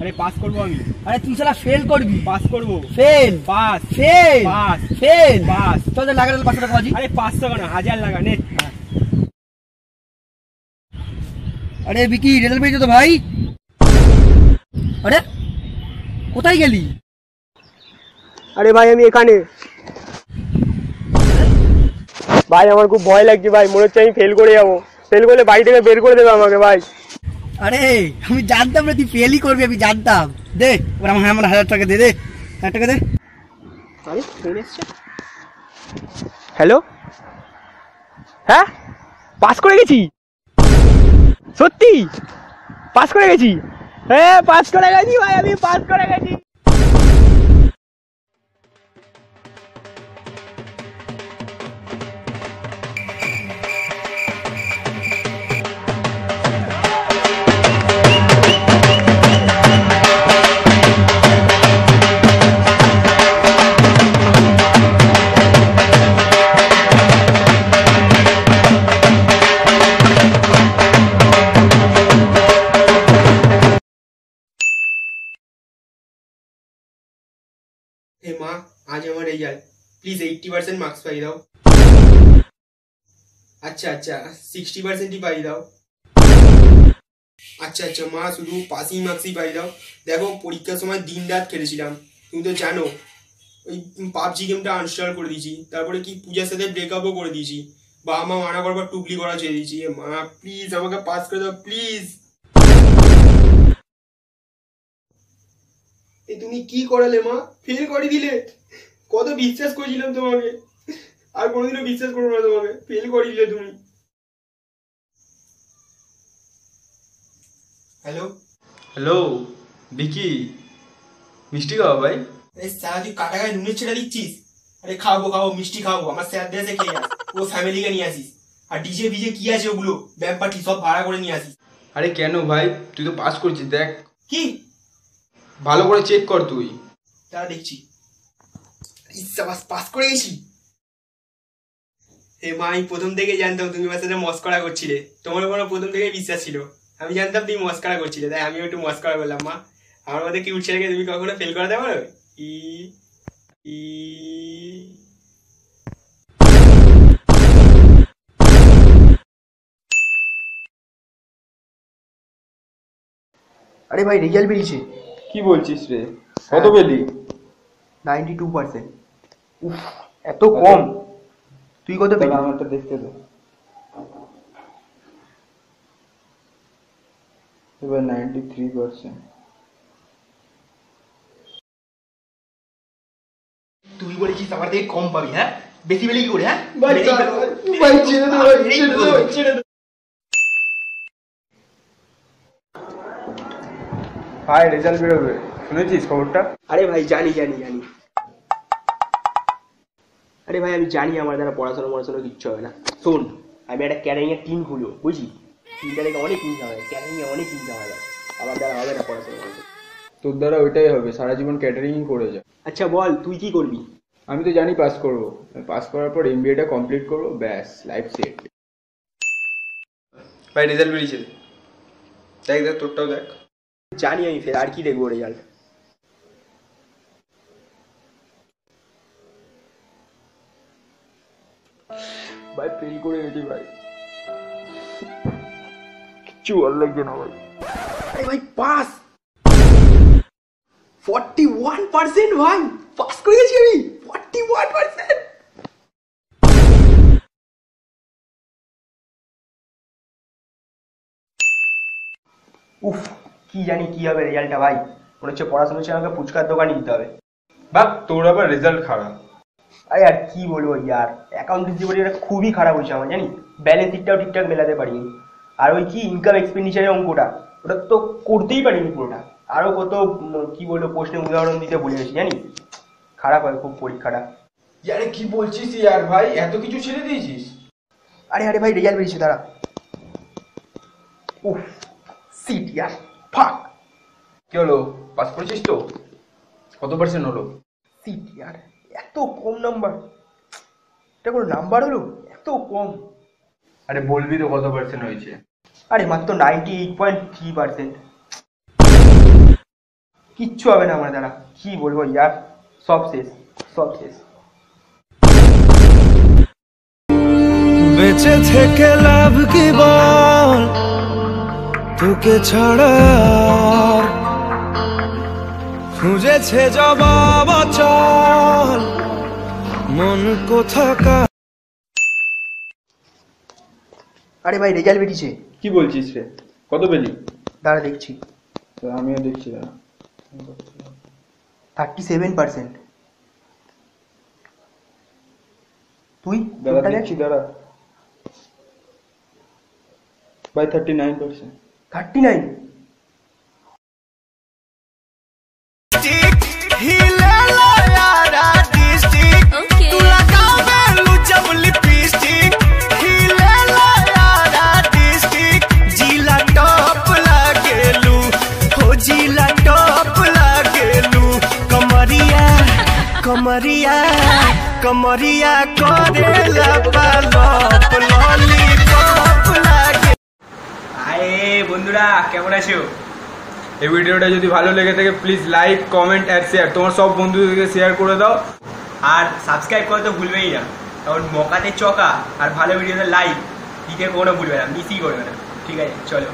আরে পাস করবো আমি। আরে তুই শালা ফেল করবি। পাস করবো। Fail pass fail pass fail pass. তোদের লাগা 500 টাকা বাজি। আরে 500 না 1000 লাগা নে। আরে বিকি রেজাল্ট পেয়েছো তো ভাই? আরে কোথায় গেলি? আরে ভাই আমি এখানে। ভাই আমার খুব ভয় লাগছে ভাই, মনে হচ্ছে আমি ফেল করে যাবো। ফেল করলে বাড়ি থেকে বের করে দেবে আমাকে ভাই। আরে আমি জানতাম না তুই ফেলই করবি, আমি জানতাম। দে ওরা আমার 1000 টাকা দে, 1000 টাকা দে। আরে ফোন এসছে। হ্যালো, হ্যাঁ পাস করে গেছি। সত্যি পাস করে গেছি। হ্যাঁ পাস করে গেছি ভাই, আমি পাস করে গেছি। মা আজ আমার রেজাল্ট, প্লিজ 80% মার্কস পাই দাও। আচ্ছা আচ্ছা 60%ই পাই দাও। আচ্ছা আচ্ছা মা শুধু পাসিং মার্কসই পাই দাও। দেখো পরীক্ষার সময় দিন রাত খেলেছিলাম, তুমি তো জানো। ওই পাবজি গেমটা আনইনস্টল করে দিয়েছি, তারপরে কি পূজার সাথে ব্রেকআপও করে দিয়েছি। বাবা মা মানা করবার টুকলি করা ছেড়ে দিয়েছি। মা প্লিজ আমাকে পাস করে দাও প্লিজ। তুমি কি করালে মা, ফেল করে দিলে। কত বিশ্বাস করেছিলাম তোমাকে, আর কোনোদিনও বিশ্বাস করবো না তোমাকে। ফেল করে দিলে তুমি। হ্যালো হ্যালো বিকি, মিষ্টি খাওয়া ভাই? স্যার তুই কাটা গায়ে নুনের ছেড়ে দিচ্ছিস। আরে খাবো খাবো মিষ্টি খাবো, আমার স্যার দেশে খেয়ে যাস। ও ফ্যামিলিকে নিয়ে আসিস। আর ডিজে ভিজে কি আছে ওগুলো ব্যাম্প পার্টি সব ভাড়া করে নিয়ে আসিস। আরে কেন ভাই, তুই তো পাস করছিস, দেখ কি ভালো করে চেক কর তুই। তা দেখছি। পাস করে গেছি। হে মা আমি প্রথম থেকে জানতাম তুমি আমার সাথে মস্করা করছিলে। তোমার উপর প্রথম থেকে বিশ্বাস ছিল। আমি জানতাম তুমি মস্করা করছিলে, তাই আমিও একটু মস্করা করলাম। মা আমার মধ্যে কি উঠছে রেখে তুমি কখনো ফেল করাতে পারো? ই ই আরে ভাই রেজাল্ট বেরিয়েছে। কি বলছিস রে, কত পেলি? 92%। উফ এত কম। তুই কত পেলি? আমারটা দেখতে দে। এবার 93%। তুই বলেছিস আমার থেকে কম পাবি, হ্যাঁ? বেশি পেলে কি করে? হ্যাঁ ভাই রেজাল্ট বেরোবে, শুনেছিস খবরটা? আরে ভাই জানি জানি জানি। আরে ভাই আমি জানি আমার দ্বারা পড়াশোনা কিচ্ছু হবে না। শোন, আমি একটা ক্যাটারিং এর টিম খুলবো, বুঝলি? টিমটা থেকে অনেক ইনকাম হয়, ক্যাটারিং এ অনেক ইনকাম হয়। আমার দ্বারা হবে না পড়াশোনা করতে। তোর দ্বারা ওইটাই হবে, সারা জীবন ক্যাটারিং করে যা। আচ্ছা বল তুই কি করবি? আমি তো জানি পাস করবো। পাস করার পর এমবিএটা কমপ্লিট করবো, ব্যাস লাইফ সেট। ভাই রেজাল্ট বেরিয়েছে, দেখ দেখ তোরটাও দেখ। জানি আমি ফের আর কি দেখবো রেজাল্ট। ভাই ফেল করে গেছি ভাই, কিচ্ছু ভালো লাগছে না ভাই। আরে ভাই পাস 41%। ভাই পাস করে গেছি আমি 41%। উফ কি জানি কি হবে রেজাল্টটা ভাই। মনে হচ্ছে পড়াশোনা ছেড়ে আমাকে ফুচকার দোকানে দিতে হবে। বাপ তোর আবার রেজাল্ট খারাপ। আরে আর কি বলবো ইয়ার, অ্যাকাউন্টেন্সি পরীক্ষাটা খুবই খারাপ হয়েছে আমার, জানি ব্যালেন্স শিটটাও ঠিকঠাক মেলাতে পারিনি। আর ওই কি ইনকাম এক্সপেন্ডিচারের অঙ্কটা, ওটা তো করতেই পারিনি পুরোটা। আরও কত কি বলবো প্রশ্নের উদাহরণ দিতে ভুলে গেছি, জানি খারাপ হয় খুব পরীক্ষাটা। আরে কি বলছিস ইয়ার ভাই, এত কিছু ছেড়ে দিয়েছিস? আরে আরে ভাই রেজাল্ট বেরিয়েছে, দাঁড়া। উফ সিট ইয়ার, ফাক। কি হলো, পাস করেছিস তো? কত পার্সেন্ট হলো? সিট ইয়ার, এত কম নাম্বার। এটা কোনো নাম্বার হলো, এত কম। আরে বলবি তো কত পার্সেন্ট হয়েছে? আরে মাত্র 98.3%। কিচ্ছু হবে না আমার দ্বারা। কি বলবো ইয়ার, সব শেষ, সব শেষ। বেঁচে থেকে লাভ কি বল, তোকে ছাড়া খুঁজেছে জবাব চল মন কোথাকার। আরে ভাই রেজাল্ট বেরিয়েছে। কি বলছিস রে? কত পেলি? দাঁড়া দেখছি। তো আমিও দেখছি না। 37%। তুই দাঁড়া তোরটা দেখছি, দেখ। দাঁড়া ভাই 39%। 39? कमरिया कमरिया करेला पालप लॉलीपप लागे। আরে বন্ধুরা কেমন আছো? এই ভিডিওটা যদি ভালো লেগে থাকে প্লিজ লাইক, কমেন্ট আর শেয়ার। তোমার সব বন্ধুদেরকে শেয়ার করে দাও। আর সাবস্ক্রাইব করতে তো ভুলবেই না, কারণ মকাতে চকা আর ভালো ভিডিওতে লাইক দিতে কোনো ভুলবে না, মিসই করবে না। ঠিক আছে, চলো।